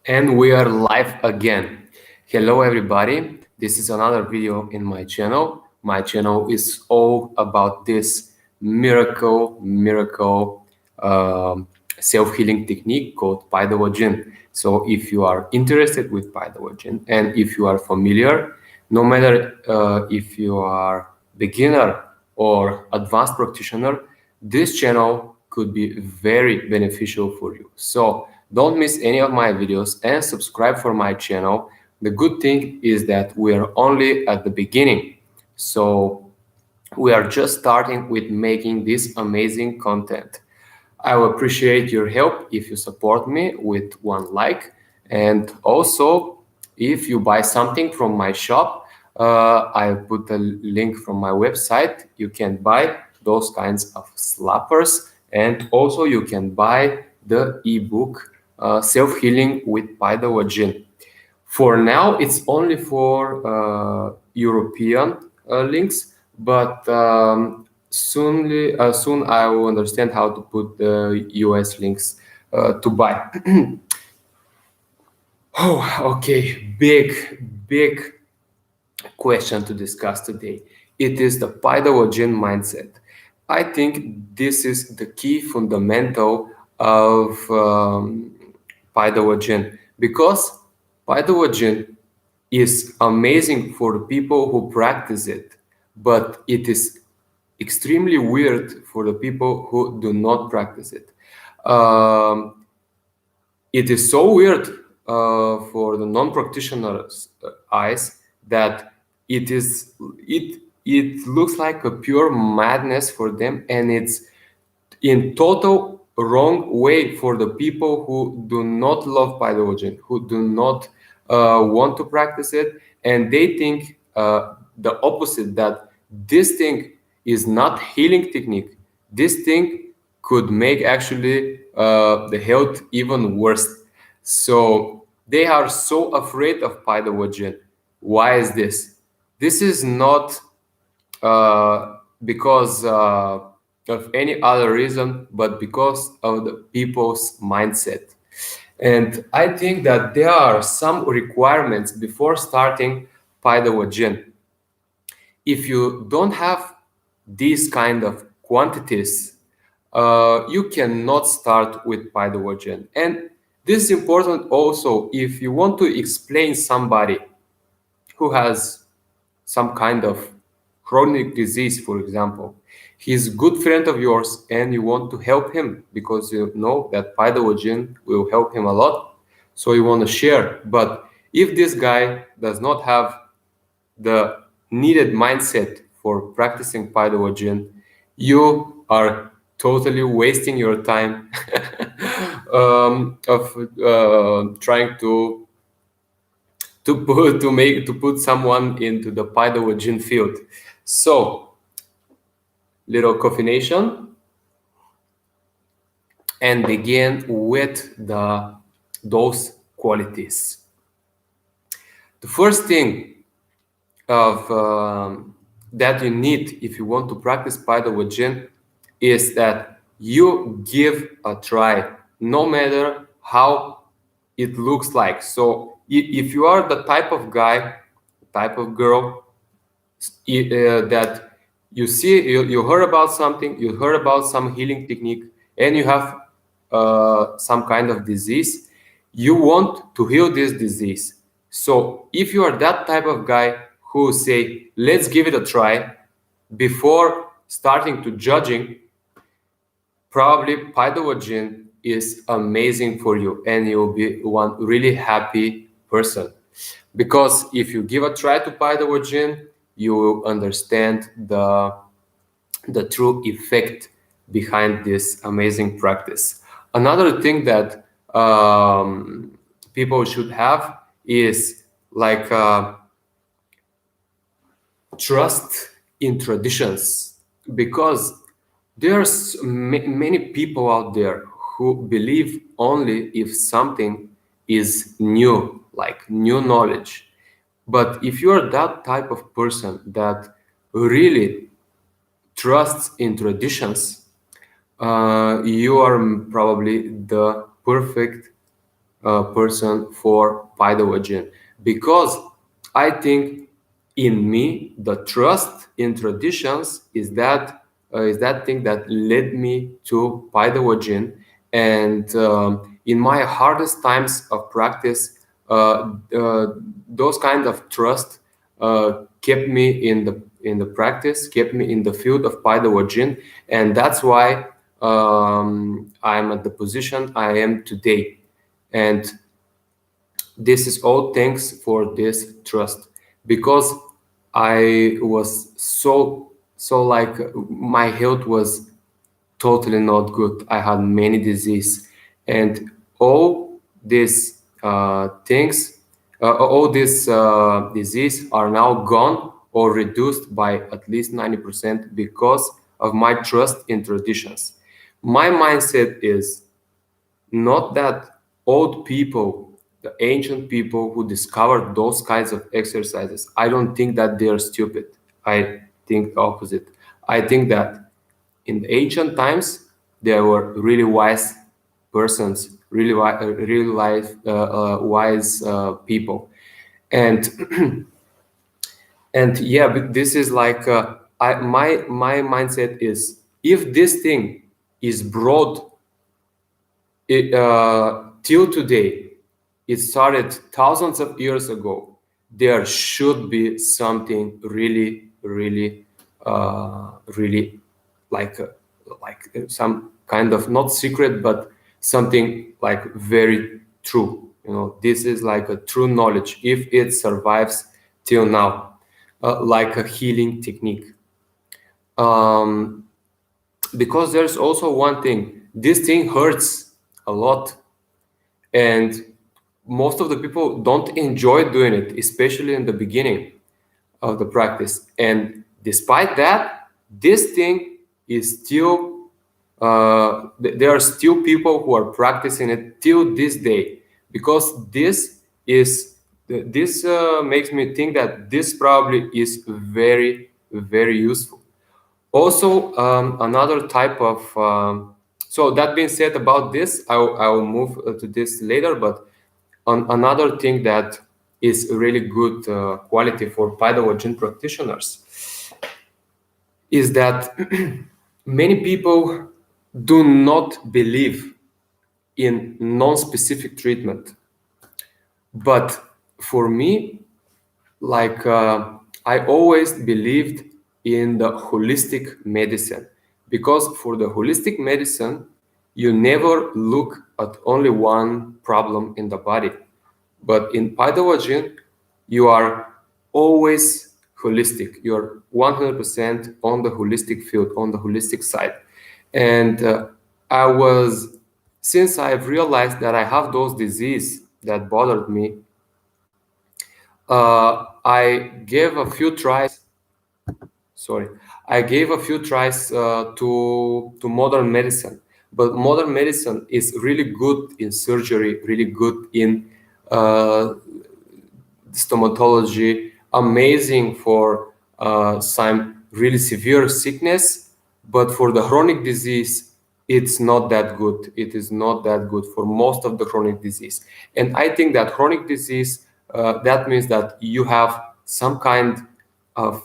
And we are live again. Hello everybody, this is another video in my channel. My channel is all about this miracle self-healing technique called PaidaLajin. So if you are interested with PaidaLajin and if you are familiar, no matter if you are beginner or advanced practitioner, this channel could be very beneficial for you. So don't miss any of my videos and subscribe for my channel. The good thing is that we are only at the beginning. So we are just starting with making this amazing content. I will appreciate your help if you support me with one like, and also if you buy something from my shop, I put a link from my website. You can buy those kinds of slappers, and also you can buy the ebook Self-Healing with PaidaLajin. For now, it's only for European links, but soon I will understand how to put the US links to buy. Oh, okay. Big question to discuss today. It is the PaidaLajin mindset. I think this is the key fundamental of PaidaLajin, because PaidaLajin is amazing for the people who practice it, but it is extremely weird for the people who do not practice it. It is so weird for the non-practitioners' eyes that it looks like a pure madness for them, and it's in total wrong way for the people who do not love PaidaLajin, who do not want to practice it, and they think the opposite, that this thing is not healing technique. This thing could make actually the health even worse. So they are so afraid of PaidaLajin. Why is this? This is not because of any other reason, but because of the people's mindset. And I think that there are some requirements before starting PaidaLajin. If you don't have these kind of quantities, you cannot start with PaidaLajin. And this is important also if you want to explain somebody who has some kind of chronic disease, for example. He's a good friend of yours and you want to help him because you know that PaidaLajin will help him a lot. So you want to share. But if this guy does not have the needed mindset for practicing PaidaLajin, you are totally wasting your time of trying to put someone into the PaidaLajin field. So, little coffee nation, and begin with those qualities. The first thing of that you need if you want to practice PaidaLajin is that you give a try, no matter how it looks like. So if you are the type of guy, type of girl that you see, you heard about something, you heard about some healing technique, and you have some kind of disease, you want to heal this disease. So if you are that type of guy who say, let's give it a try, before starting to judging, probably PaidaLajin is amazing for you and you'll be one really happy person. Because if you give a try to PaidaLajin, you will understand the true effect behind this amazing practice. Another thing that people should have is like trust in traditions, because there's many people out there who believe only if something is new, like new knowledge. But if you're that type of person that really trusts in traditions, you are probably the perfect person for PaidaLajin, because I think in me the trust in traditions is that thing that led me to PaidaLajin. And in my hardest times of practice, those kind of trust kept me in the practice, kept me in the field of PaidaLajin, and that's why I'm at the position I am today. And this is all thanks for this trust, because I was so like my health was totally not good. I had many disease, and all these things, all this disease are now gone or reduced by at least 90% because of my trust in traditions. My mindset is not that old people, the ancient people who discovered those kinds of exercises, I don't think that they are stupid. I think the opposite. I think that in the ancient times, there were really wise persons, really wise people. And and yeah, but this is like my mindset is, if this thing is brought till today, it started thousands of years ago, there should be something really like some kind of, not secret, but something like very true. You know, this is like a true knowledge if it survives till now, like a healing technique. Um, because there's also one thing, this thing hurts a lot, and most of the people don't enjoy doing it, especially in the beginning of the practice. And despite that, this thing is still there are still people who are practicing it till this day, because this makes me think that this probably is very useful. Also, another type of so that being said about this, I will move to this later. But another thing that is really good quality for PaidaLajin practitioners is that many people do not believe in non-specific treatment. But for me, like I always believed in the holistic medicine, because for the holistic medicine, you never look at only one problem in the body. But in PaidaLajin, you are always holistic. You're 100% on the holistic field, on the holistic side. And since I've realized that I have those diseases that bothered me, I gave a few tries. Sorry, I gave a few tries to modern medicine, but modern medicine is really good in surgery, really good in stomatology, amazing for some really severe sickness, but for the chronic disease, it's not that good. It is not that good for most of the chronic disease. And I think that chronic disease, that means that you have some kind of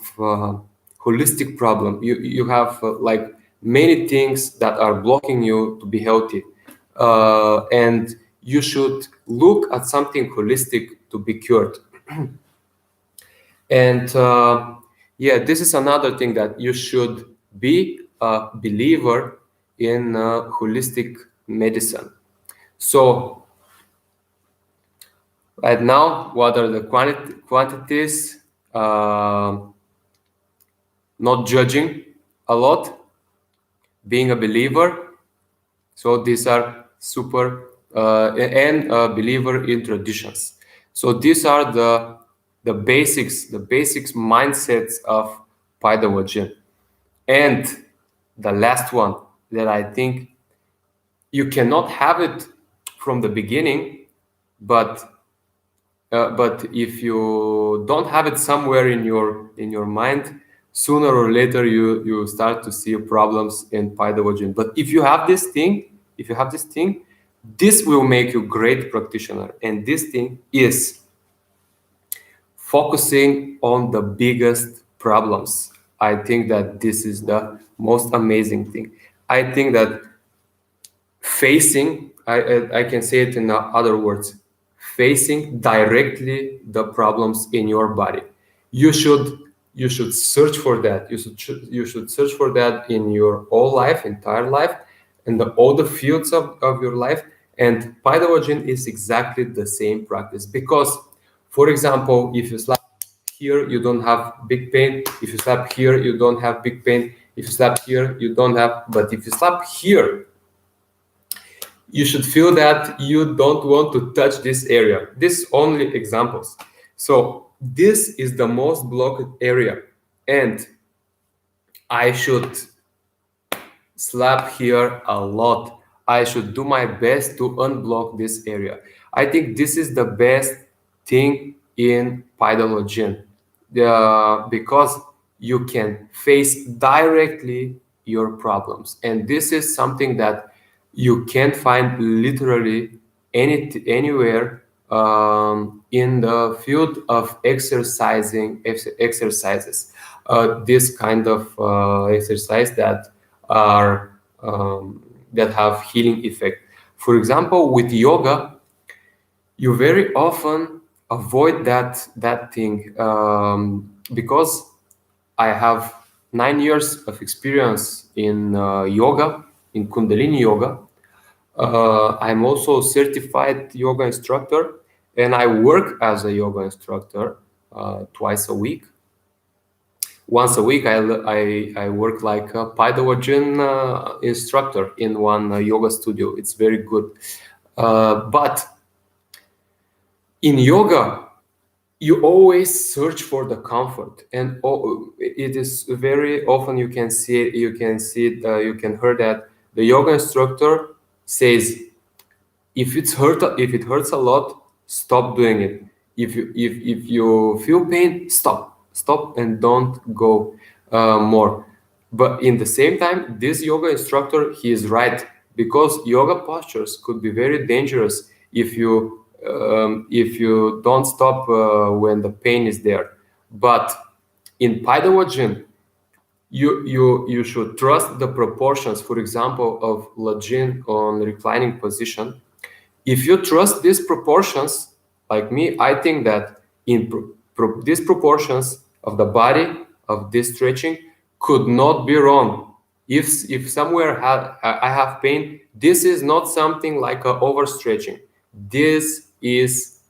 holistic problem. You have like many things that are blocking you to be healthy. And you should look at something holistic to be cured. And yeah, this is another thing, that you should be a believer in holistic medicine. So right now, what are the quantities? Not judging a lot, being a believer. So these are super and believer in traditions. So these are the basics mindsets of PaidaLajin. And the last one that I think you cannot have it from the beginning, but if you don't have it somewhere in your mind, sooner or later you start to see problems in PaidaLajin. But if you have this thing, This will make you great practitioner. And this thing is focusing on the biggest problems. I think that this is the most amazing thing. I think that facing, I can say it in other words, facing directly the problems in your body. You should search for that. You should search for that in your whole life, entire life, and all the fields of your life. And PaidaLajin is exactly the same practice, because, for example, if you slap here, you don't have big pain. If you slap here, you don't have big pain. If you slap here, you don't have. But if you slap here, you should feel that you don't want to touch this area. This only examples. So this is the most blocked area, and I should slap here a lot. I should do my best to unblock this area. I think this is the best thing in PaidaLajin, because you can face directly your problems, and this is something that you can't find literally anywhere in the field of exercises. This kind of exercise that are that have healing effect. For example, with yoga, you very often avoid that thing, because I have 9 years of experience in yoga, in Kundalini yoga. I'm also a certified yoga instructor, and I work as a yoga instructor twice a week. Once a week, I work like a PaidaLajin instructor in one yoga studio. It's very good. But in yoga, you always search for the comfort, and it is very often you can hear that the yoga instructor says, if it hurts a lot, stop doing it. If you feel pain, stop and don't go more. But in the same time, this yoga instructor, he is right, because yoga postures could be very dangerous if you don't stop when the pain is there. But in PaidaLajin, you should trust the proportions, for example, of Lajin on reclining position. If you trust these proportions, like me, I think that in these proportions of the body, of this stretching, could not be wrong. If somewhere I have pain, this is not something like a overstretching. This is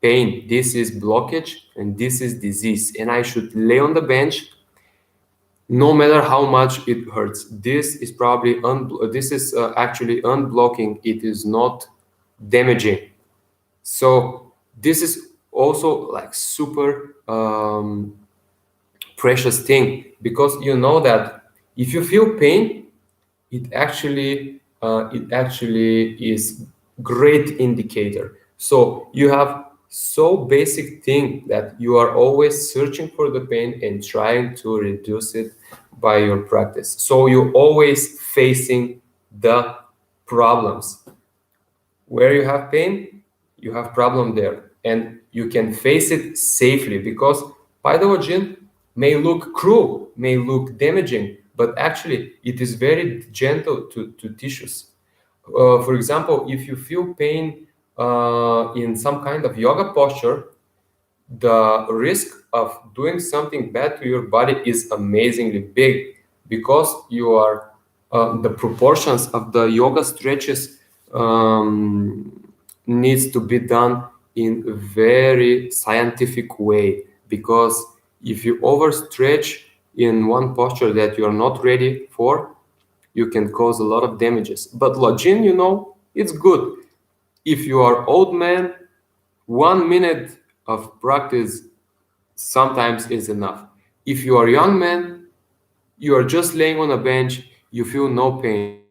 pain, this is blockage, and this is disease. And I should lay on the bench no matter how much it hurts. This is probably actually unblocking. It is not damaging. So this is also like super precious thing, because you know that if you feel pain, it actually is great indicator. So you have so basic thing that you are always searching for the pain and trying to reduce it by your practice. So you're always facing the problems. Where you have pain, you have problem there, and you can face it safely, because PaidaLajin may look cruel, may look damaging, but actually it is very gentle to tissues. For example, if you feel pain in some kind of yoga posture, the risk of doing something bad to your body is amazingly big, because you are the proportions of the yoga stretches needs to be done in a very scientific way, because if you overstretch in one posture that you are not ready for, you can cause a lot of damages. But Lajin, it's good. If you are old man, 1 minute of practice sometimes is enough. If you are young man, you are just laying on a bench, you feel no pain.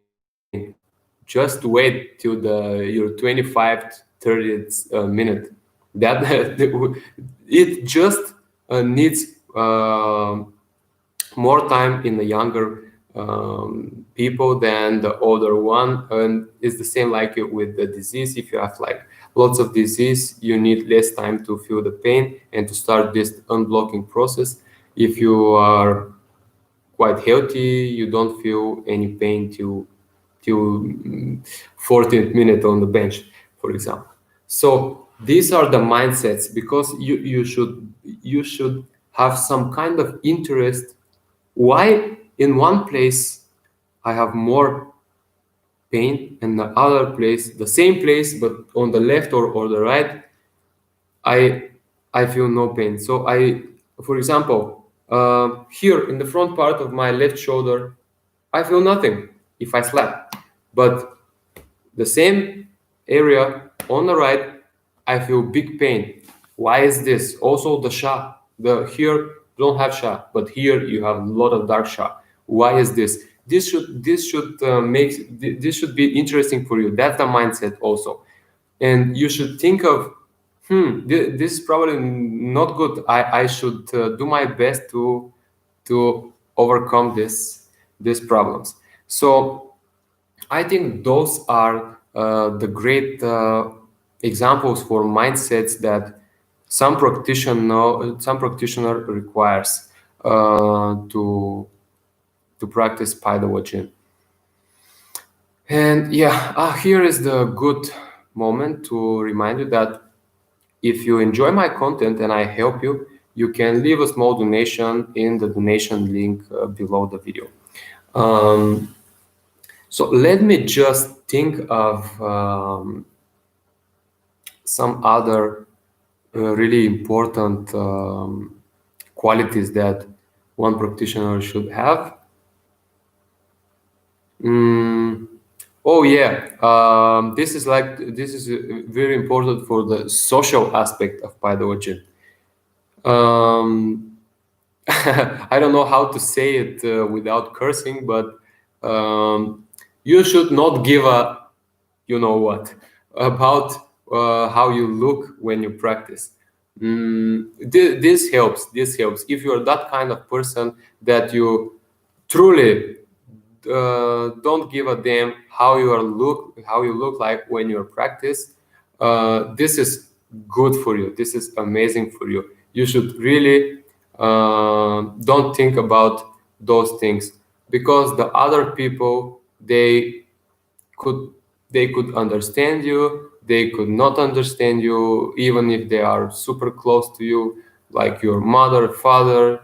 Just wait till your 25th, 30th minute. That it just needs more time in the younger people than the other one, and it's the same like with the disease. If you have like lots of disease, you need less time to feel the pain and to start this unblocking process. If you are quite healthy, you don't feel any pain till 14th minute on the bench, for example. So these are the mindsets, because you should have some kind of interest. Why in one place I have more pain, and the other place, the same place, but on the left or the right, I I feel no pain. So for example, here in the front part of my left shoulder, I feel nothing if I slap, but the same area on the right, I feel big pain. Why is this? Also the sha, the here don't have sha, but here you have a lot of dark sha. Why is this? This should be interesting for you. That's the mindset also, and you should think of, this is probably not good. I should do my best to overcome these problems. So I think those are the great examples for mindsets that some practitioner requires to practice PaidaLajin. And yeah, here is the good moment to remind you that if you enjoy my content and I help you, you can leave a small donation in the donation link below the video. So let me just think of some other really important qualities that one practitioner should have. Oh yeah, this is very important for the social aspect of PaidaLajin. I don't know how to say it without cursing, but you should not give a you know what about how you look when you practice. This helps. This helps. If you're that kind of person that you truly don't give a damn how you look like when you practice, this is good for you. This is amazing for you. You should really don't think about those things, because the other people, could they could understand you, they could not understand you, even if they are super close to you, like your mother, father,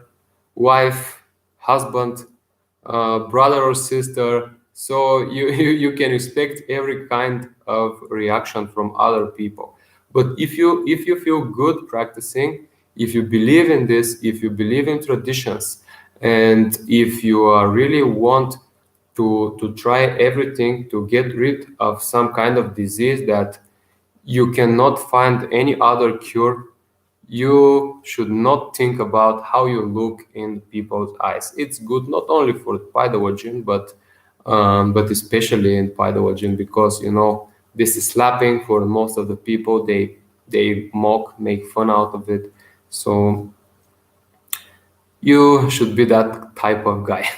wife, husband, brother or sister. So you can expect every kind of reaction from other people. But if you feel good practicing, if you believe in this, if you believe in traditions, and if you really want to try everything to get rid of some kind of disease that you cannot find any other cure, you should not think about how you look in people's eyes. It's good not only for PaidaLajin, but especially in PaidaLajin, because this is slapping for most of the people. They mock, make fun out of it. So you should be that type of guy.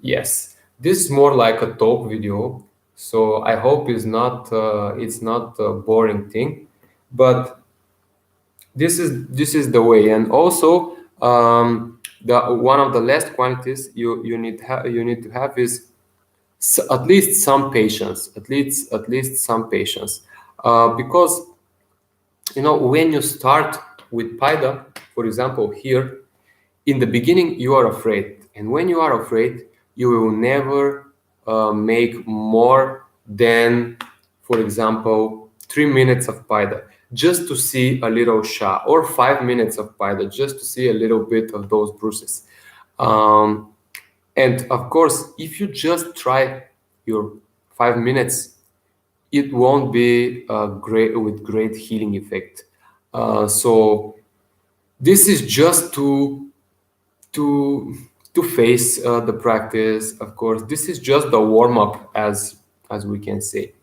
Yes, this is more like a talk video, so I hope it's not a boring thing, but this is the way. And also, the one of the last qualities you need to have is at least some patience. At least some patience, because when you start with Paida, for example, here in the beginning you are afraid, and when you are afraid, you will never make more than, for example, 3 minutes of Paida just to see a little sha, or 5 minutes of Paida just to see a little bit of those bruises. And of course, if you just try your 5 minutes, it won't be with great healing effect. So this is just to face the practice. Of course, this is just the warm-up, as we can say,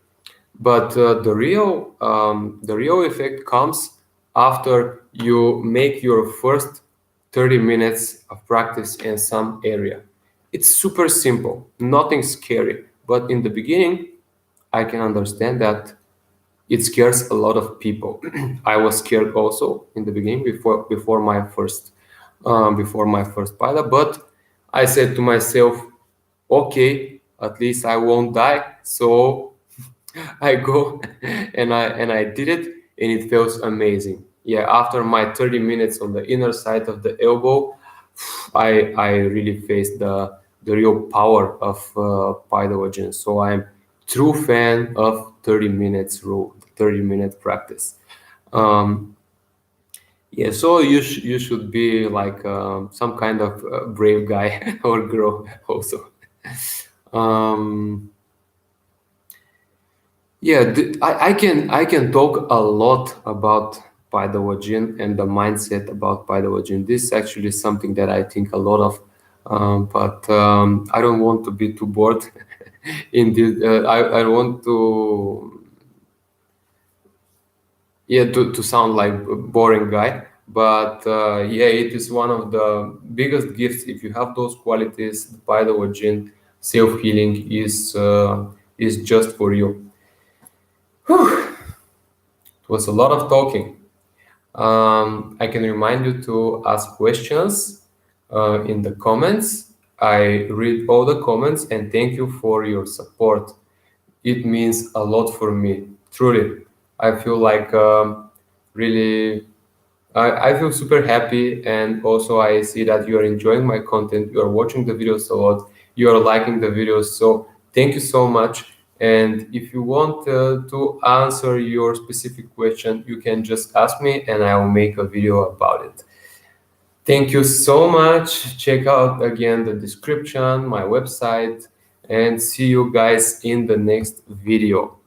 but the real effect comes after you make your first 30 minutes of practice in some area. It's super simple, nothing scary. But in the beginning, I can understand that it scares a lot of people. I was scared also in the beginning before my first Paida, but I said to myself, okay, at least I won't die. So I go and I did it, and it feels amazing. Yeah, after my 30 minutes on the inner side of the elbow, I really faced the real power of PaidaLajin. So I'm true fan of 30 minutes rule, 30-minute practice. Yeah, so you should be like some kind of brave guy or girl also. Um, Yeah, I can talk a lot about PaidaLajin and the mindset about PaidaLajin. This is actually something that I think a lot of, but I don't want to be too bored in this. I want to, yeah, to sound like a boring guy, but yeah, it is one of the biggest gifts. If you have those qualities, the PaidaLajin self healing is just for you. Whew, it was a lot of talking. I can remind you to ask questions in the comments. I read all the comments and thank you for your support. It means a lot for me, truly. I feel like really, I feel super happy, and also I see that you are enjoying my content, you are watching the videos a lot, you are liking the videos. So thank you so much. And if you want to answer your specific question, you can just ask me and I will make a video about it. Thank you so much. Check out again the description, my website, and see you guys in the next video.